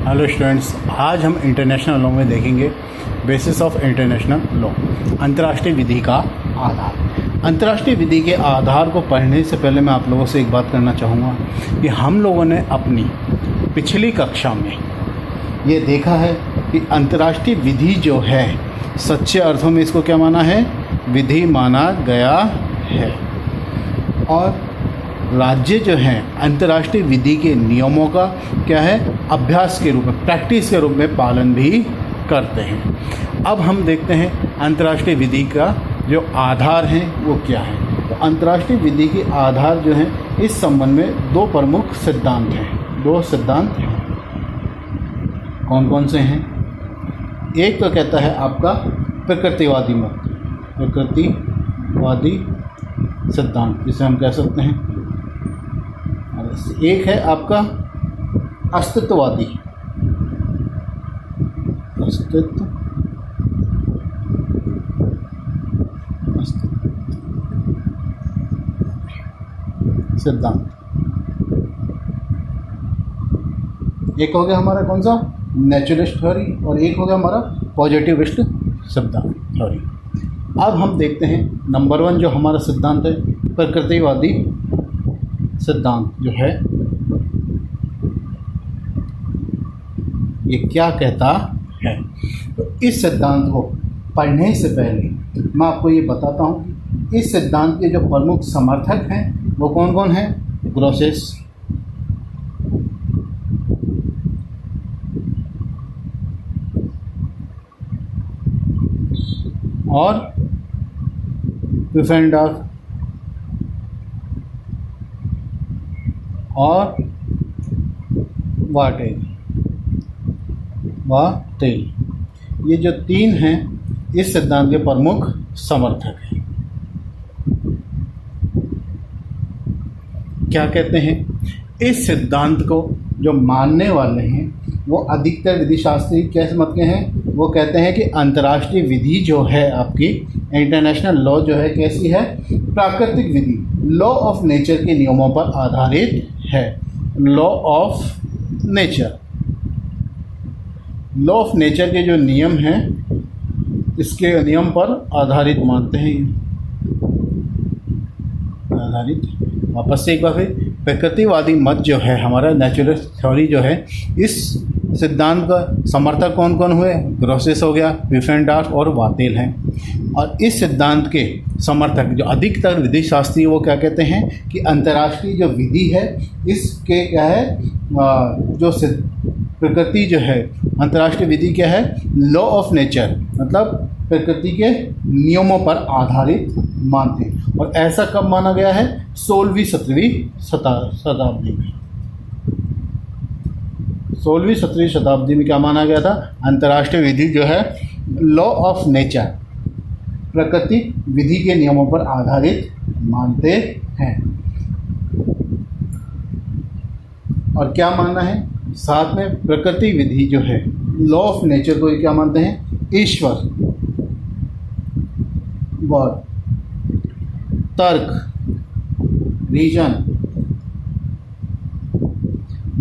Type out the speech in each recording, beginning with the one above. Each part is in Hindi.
हेलो स्टूडेंट्स, आज हम इंटरनेशनल लॉ में देखेंगे बेसिस ऑफ इंटरनेशनल लॉ, अंतर्राष्ट्रीय विधि का आधार। अंतर्राष्ट्रीय विधि के आधार को पढ़ने से पहले मैं आप लोगों से एक बात करना चाहूँगा कि हम लोगों ने अपनी पिछली कक्षा में ये देखा है कि अंतर्राष्ट्रीय विधि जो है सच्चे अर्थों में इसको क्या माना है, विधि माना गया है। और राज्य जो हैं अंतर्राष्ट्रीय विधि के नियमों का क्या है, अभ्यास के रूप में, प्रैक्टिस के रूप में पालन भी करते हैं। अब हम देखते हैं अंतर्राष्ट्रीय विधि का जो आधार है वो क्या है। तो अंतर्राष्ट्रीय विधि के आधार जो हैं इस संबंध में दो प्रमुख सिद्धांत हैं, दो सिद्धांत हैं। कौन कौन से हैं? एक तो कहता है आपका प्रकृतिवादी मत, प्रकृतिवादी सिद्धांत जिसे हम कह सकते हैं। एक है आपका अस्तित्ववादी, सिद्धांत। एक हो गया हमारा कौन सा, नेचुरलिस्ट थ्योरी, और एक हो गया हमारा पॉजिटिविस्ट सिद्धांत थ्योरी। अब हम देखते हैं नंबर 1 जो हमारा सिद्धांत है, प्रकृतिवादी सिद्धांत जो है ये क्या कहता है। तो इस सिद्धांत को पढ़ने से पहले मैं आपको ये बताता हूँ कि इस सिद्धांत के जो प्रमुख समर्थक हैं वो कौन कौन हैं। ग्रोसेस, और प्यूफेंडॉर्फ और वाटेल, ये जो तीन हैं इस सिद्धांत के प्रमुख समर्थक हैं। क्या कहते हैं, इस सिद्धांत को जो मानने वाले हैं वो अधिकतर विधिशास्त्री कैसे मत के हैं, वो कहते हैं कि अंतर्राष्ट्रीय विधि जो है आपकी इंटरनेशनल लॉ जो है कैसी है, प्राकृतिक विधि, लॉ ऑफ नेचर के नियमों पर आधारित है। Law of nature, law of nature के जो नियम हैं इसके नियम पर आधारित मानते हैं, आधारित। वापस से एक बार फिर, प्रकृतिवादी मत जो है हमारा, नेचुरलिस्ट थ्योरी जो है, इस सिद्धांत का समर्थक कौन कौन हुए, ग्रोसेस हो गया, प्यूफेंडॉर्फ और वाटेल हैं। और इस सिद्धांत के समर्थक जो अधिकतर विधि शास्त्री वो क्या कहते हैं कि अंतर्राष्ट्रीय जो विधि है इसके क्या है, जो प्रकृति जो है, अंतर्राष्ट्रीय विधि क्या है, लॉ ऑफ नेचर, मतलब प्रकृति के नियमों पर आधारित मानते हैं। और ऐसा कब माना गया है, 16वीं 17वीं शताब्दी में। 16वीं 17वीं शताब्दी में क्या माना गया था, अंतर्राष्ट्रीय विधि जो है लॉ ऑफ नेचर, प्रकृति विधि के नियमों पर आधारित मानते हैं। और क्या मानना है, साथ में प्रकृति विधि जो है, लॉ ऑफ नेचर को क्या मानते हैं, ईश्वर, गॉड, तर्क, रीजन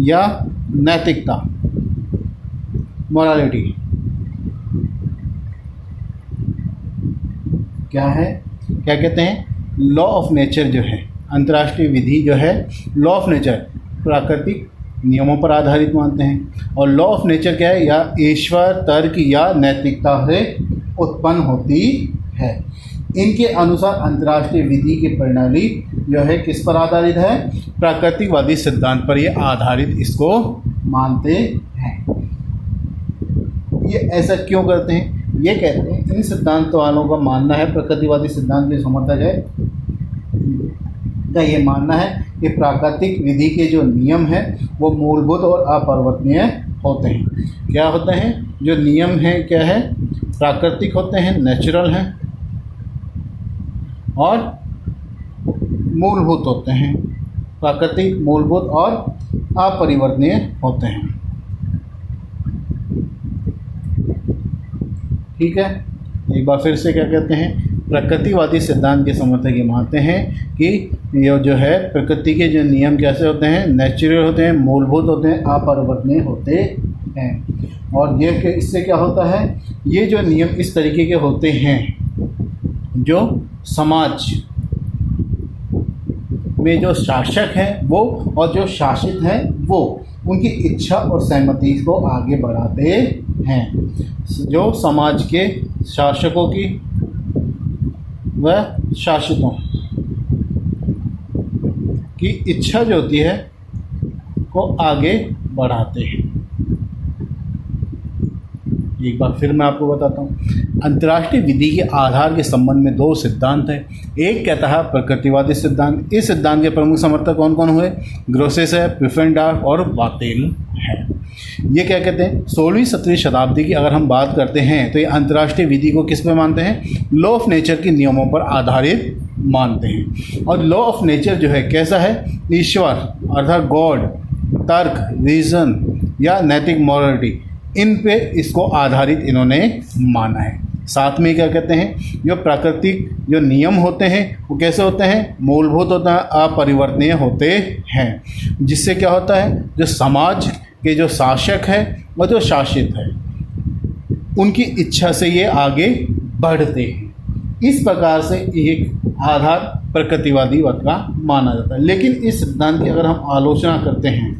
या नैतिकता, मोरालिटी, क्या है, क्या कहते हैं, लॉ ऑफ नेचर जो है, अंतर्राष्ट्रीय विधि जो है लॉ ऑफ नेचर प्राकृतिक नियमों पर आधारित मानते हैं। और लॉ ऑफ नेचर क्या है, या ईश्वर, तर्क या नैतिकता से उत्पन्न होती है। इनके अनुसार अंतर्राष्ट्रीय विधि की प्रणाली जो है किस पर आधारित है, प्राकृतिकवादी सिद्धांत पर ये आधारित इसको मानते हैं। ये ऐसा क्यों करते हैं, ये कहते हैं इन सिद्धांत वालों का मानना है, प्रकृतिवादी सिद्धांत के समर्थक है का ये मानना है कि प्राकृतिक विधि के जो नियम हैं वो मूलभूत और अपरिवर्तनीय होते हैं। क्या होते हैं, जो नियम हैं क्या है, प्राकृतिक होते हैं, नेचुरल हैं, और मूलभूत होते हैं, प्राकृतिक, मूलभूत और अपरिवर्तनीय होते हैं। ठीक है, एक बार फिर से क्या कहते हैं, प्रकृतिवादी सिद्धांत के समर्थक ये मानते हैं कि ये जो है प्रकृति के जो नियम कैसे होते हैं, नेचुरल होते हैं, मूलभूत होते हैं, अपरिवर्तनीय होते हैं। और ये इससे क्या होता है, ये जो नियम इस तरीके के होते हैं, जो समाज में जो शासक हैं वो और जो शासित हैं वो उनकी इच्छा और सहमति को आगे बढ़ाते हैं। जो समाज के शासकों की व शासितों की इच्छा जो होती है को आगे बढ़ाते हैं। एक बार फिर मैं आपको बताता हूँ। अंतर्राष्ट्रीय विधि के आधार के संबंध में दो सिद्धांत हैं। एक कहता है प्रकृतिवादी सिद्धांत। इस सिद्धांत के प्रमुख समर्थक कौन कौन हुए? ग्रोसेस है, प्यूफेनडॉर्फ और वातेल है। ये क्या कहते हैं? 16वीं-17वीं शताब्दी की अगर हम बात करते हैं तो ये अंतर्राष्ट्रीय विधि को किस पे मानते हैं? लॉ ऑफ नेचर के नियमों पर आधारित मानते हैं। और लॉ ऑफ नेचर जो है कैसा है? ईश्वर अर्थात गॉड, तर्क, रीजन या नैतिक मॉरलिटी, इन पे इसको आधारित इन्होंने माना है। साथ में क्या कहते हैं? जो प्राकृतिक जो नियम होते हैं वो कैसे होते हैं? मूलभूत होता है, अपरिवर्तनीय होते हैं। जिससे क्या होता है? जो समाज के जो शासक है और जो शासित है उनकी इच्छा से ये आगे बढ़ते हैं। इस प्रकार से एक आधार प्रकृतिवादी का माना जाता है। लेकिन इस सिद्धांत की अगर हम आलोचना करते हैं,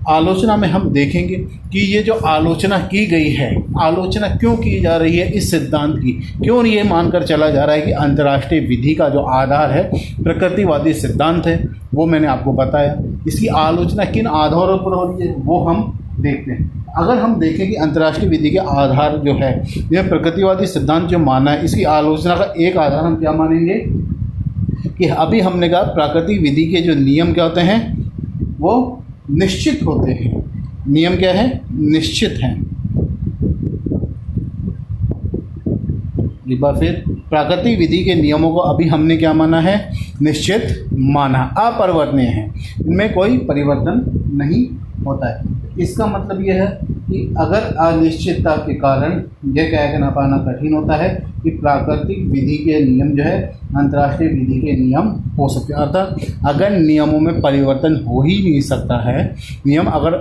आलोचना में हम देखेंगे कि ये जो आलोचना की गई है, आलोचना क्यों की जा रही है इस सिद्धांत की, क्यों ये मानकर चला जा रहा है कि अंतर्राष्ट्रीय विधि का जो आधार है प्रकृतिवादी सिद्धांत है, वो मैंने आपको बताया। इसकी आलोचना किन आधारों पर हो रही है वो हम देखते हैं। अगर हम देखें कि अंतर्राष्ट्रीय विधि के आधार जो है यह प्रकृतिवादी सिद्धांत जो माना है, इसकी आलोचना का एक आधार हम क्या मानेंगे कि अभी हमने कहा प्राकृतिक विधि के जो नियम क्या होते हैं वो निश्चित होते हैं। नियम क्या है? निश्चित हैं। एक बार फिर, प्राकृतिक विधि के नियमों को अभी हमने क्या माना है? निश्चित माना, अपरिवर्तनीय है, इनमें कोई परिवर्तन नहीं होता है। इसका मतलब यह है कि अगर अनिश्चितता के कारण यह कहना पाना कठिन होता है कि प्राकृतिक विधि के नियम जो है अंतर्राष्ट्रीय विधि के नियम हो सकते हैं। अर्थात अगर नियमों में परिवर्तन हो ही नहीं सकता है, नियम अगर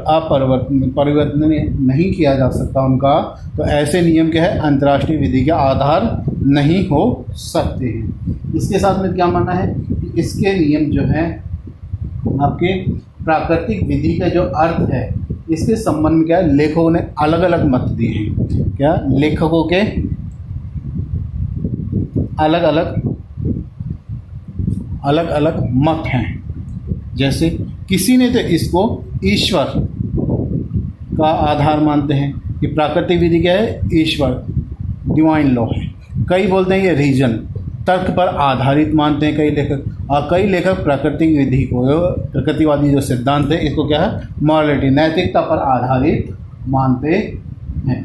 परिवर्तन नहीं किया जा सकता उनका, तो ऐसे नियम क्या है? अंतर्राष्ट्रीय विधि के आधार नहीं हो सकते हैं। इसके साथ में क्या मानना है कि इसके नियम जो है आपके प्राकृतिक विधि का जो अर्थ है इसके संबंध में क्या है? लेखकों ने अलग अलग मत दिए हैं। क्या? लेखकों के अलग अलग मत हैं। जैसे किसी ने तो इसको ईश्वर का आधार मानते हैं कि प्राकृतिक विधि क्या है? ईश्वर, डिवाइन लॉ है। कई बोलते हैं ये रीजन, तर्क पर आधारित मानते हैं कई लेखक, और कई लेखक प्राकृतिक विधि को, प्रकृतिवादी जो सिद्धांत है इसको क्या है? मॉरलिटी, नैतिकता पर आधारित मानते हैं।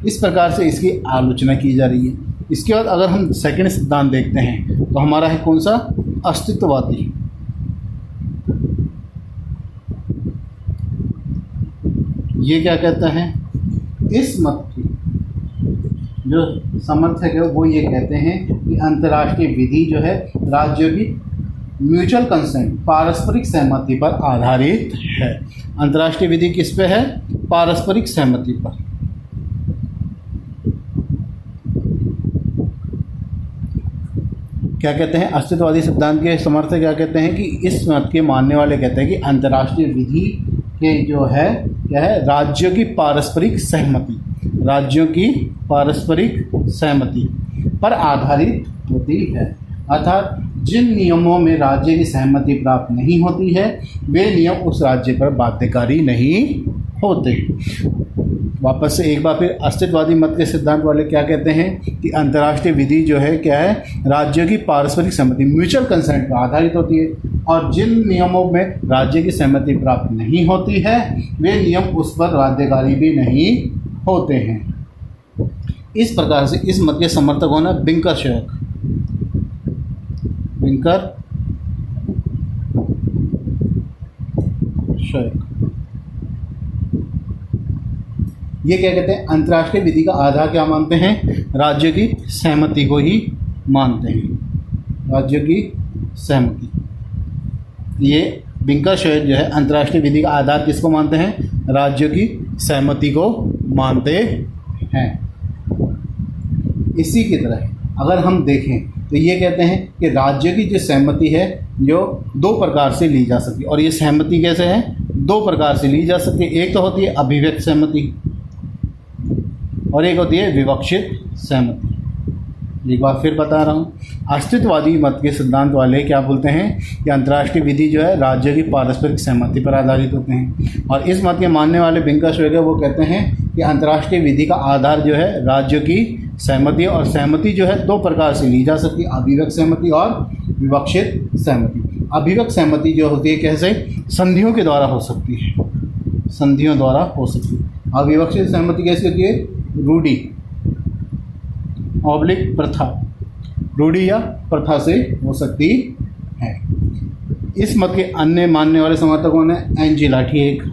इस प्रकार से इसकी आलोचना की जा रही है। इसके बाद अगर हम सेकंड सिद्धांत देखते हैं तो हमारा है कौन सा? अस्तित्ववादी। ये क्या कहता है? इस मत की जो समर्थक है वो ये कहते हैं कि अंतर्राष्ट्रीय विधि जो है राज्यों की म्यूचुअल कंसेंट, पारस्परिक सहमति पर आधारित है। अंतर्राष्ट्रीय विधि किस पे है? पारस्परिक सहमति पर। क्या कहते हैं? अस्तित्ववादी सिद्धांत के समर्थक क्या कहते हैं कि इस मत के मानने वाले कहते हैं कि अंतर्राष्ट्रीय विधि के जो है क्या है? राज्यों की पारस्परिक सहमति, राज्यों की पारस्परिक सहमति पर आधारित होती है। अर्थात जिन नियमों में राज्य की सहमति प्राप्त नहीं होती है वे नियम उस राज्य पर बाध्यकारी नहीं होते। वापस से एक बार फिर अस्तित्ववादी मत के सिद्धांत वाले क्या कहते हैं कि अंतर्राष्ट्रीय विधि जो है क्या है? राज्यों की पारस्परिक सहमति, म्यूचुअल कंसेंट पर आधारित होती है, और जिन नियमों में राज्य की सहमति प्राप्त नहीं होती है वे नियम उस पर बाध्यकारी भी नहीं होते हैं। इस प्रकार से इस मत के समर्थक होना बिंकर शेक, ये क्या कहते हैं? अंतर्राष्ट्रीय विधि का आधार क्या मानते हैं? राज्यों की सहमति को ही मानते हैं, राज्यों की सहमति। ये बिंकर शेक जो है अंतर्राष्ट्रीय विधि का आधार किसको मानते हैं? राज्यों की सहमति को मानते हैं। इसी की तरह अगर हम देखें तो ये कहते हैं कि राज्य की जो सहमति है जो दो प्रकार से ली जा सकती है, और ये सहमति कैसे है, दो प्रकार से ली जा सकती है। एक तो होती है अभिव्यक्त सहमति और एक होती है विवक्षित सहमति। एक बार फिर बता रहा हूँ, अस्तित्ववादी मत के सिद्धांत वाले क्या बोलते हैं कि अंतर्राष्ट्रीय विधि जो है राज्य की पारस्परिक सहमति पर आधारित होते हैं, और इस मत के मानने वाले बिंकर्सवेगर वो कहते हैं कि अंतर्राष्ट्रीय विधि का आधार जो है राज्य की सहमति, और सहमति जो है दो प्रकार से ली जा सकती है, अभिव्यक्त सहमति और विवक्षित सहमति। अभिव्यक्त सहमति जो होती है कैसे, संधियों के द्वारा हो सकती है, संधियों द्वारा हो सकती है। अविवक्षित सहमति कैसे होती है, रूढ़ि ऑब्लिक प्रथा, रूढ़ि या प्रथा से हो सकती है। इस मत के अन्य मानने वाले समर्थकों ने एनजी लाठीएक,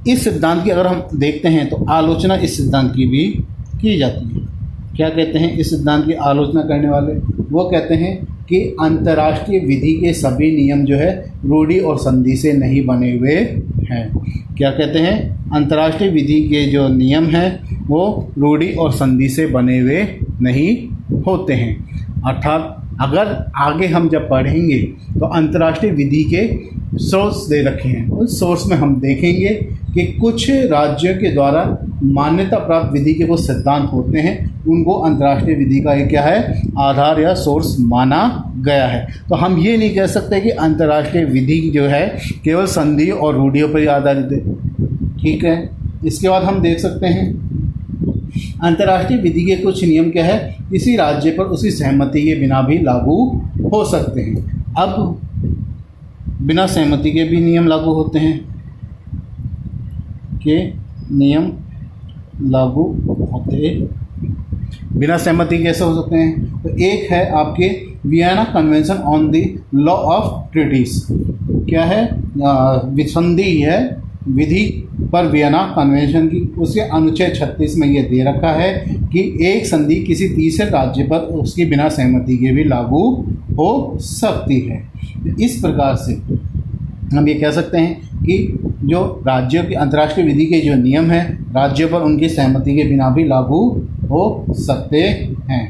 इस सिद्धांत की अगर हम देखते हैं तो आलोचना इस सिद्धांत की भी की जाती है। क्या कहते हैं इस सिद्धांत की आलोचना करने वाले, वो कहते हैं कि अंतर्राष्ट्रीय विधि के सभी नियम जो है रूढ़ि और संधि से नहीं बने हुए हैं। क्या कहते हैं, अंतर्राष्ट्रीय विधि के जो नियम हैं वो रूढ़ि और संधि से बने हुए नहीं होते हैं। अर्थात अगर आगे हम जब पढ़ेंगे तो अंतर्राष्ट्रीय विधि के सोर्स दे रखे हैं, उस सोर्स में हम देखेंगे कि कुछ राज्यों के द्वारा मान्यता प्राप्त विधि के वो सिद्धांत होते हैं, उनको अंतर्राष्ट्रीय विधि का एक क्या है, आधार या सोर्स माना गया है। तो हम ये नहीं कह सकते कि अंतर्राष्ट्रीय विधि जो है केवल संधि और रूढ़ियों पर ही आधारित है। ठीक है, इसके बाद हम देख सकते हैं अंतर्राष्ट्रीय विधि के कुछ नियम क्या है, किसी राज्य पर उसकी सहमति के बिना भी लागू हो सकते हैं। अब बिना सहमति के भी नियम लागू होते हैं, के नियम लागू होते बिना सहमति कैसे हो सकते हैं, तो एक है आपके Vienna convention on the law of treaties. क्या है, संधि है विधि पर वियना कन्वेंशन की, उसके अनुच्छेद 36 में ये दे रखा है कि एक संधि किसी तीसरे राज्य पर उसकी बिना सहमति के भी लागू हो सकती है। इस प्रकार से हम ये कह सकते हैं कि जो राज्यों की अंतर्राष्ट्रीय विधि के जो नियम हैं राज्यों पर उनकी सहमति के बिना भी लागू हो सकते हैं।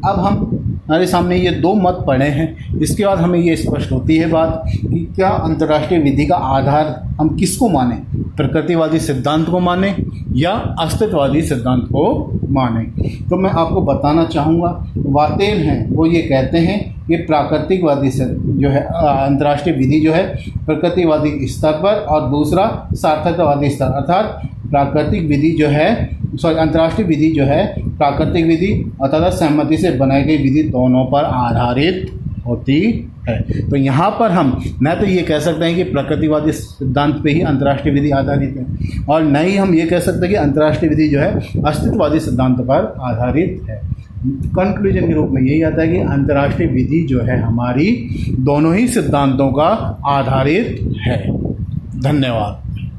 अब हम हमारे सामने ये दो मत पढ़े हैं, इसके बाद हमें ये स्पष्ट होती है बात कि क्या अंतर्राष्ट्रीय विधि का आधार हम किसको माने, प्रकृतिवादी सिद्धांत को माने या अस्तित्ववादी सिद्धांत को माने। तो मैं आपको बताना चाहूँगा, वातेल हैं वो ये कहते हैं कि प्राकृतिकवादी जो है अंतर्राष्ट्रीय विधि जो है प्रकृतिवादी स्तर पर, और दूसरा सार्थकतावादी स्तर, अर्थात प्राकृतिक विधि जो है अंतर्राष्ट्रीय विधि जो है प्राकृतिक विधि अर्थात सहमति से बनाई गई विधि दोनों पर आधारित होती है। तो यहाँ पर हम न तो ये कह सकते हैं कि प्रकृतिवादी सिद्धांत पे ही अंतर्राष्ट्रीय विधि आधारित है, और न ही हम ये कह सकते हैं कि अंतर्राष्ट्रीय विधि जो है अस्तित्ववादी सिद्धांत पर आधारित है। कंक्लूजन के रूप में यही आता है कि अंतर्राष्ट्रीय विधि जो है हमारी दोनों ही सिद्धांतों का आधारित है। धन्यवाद।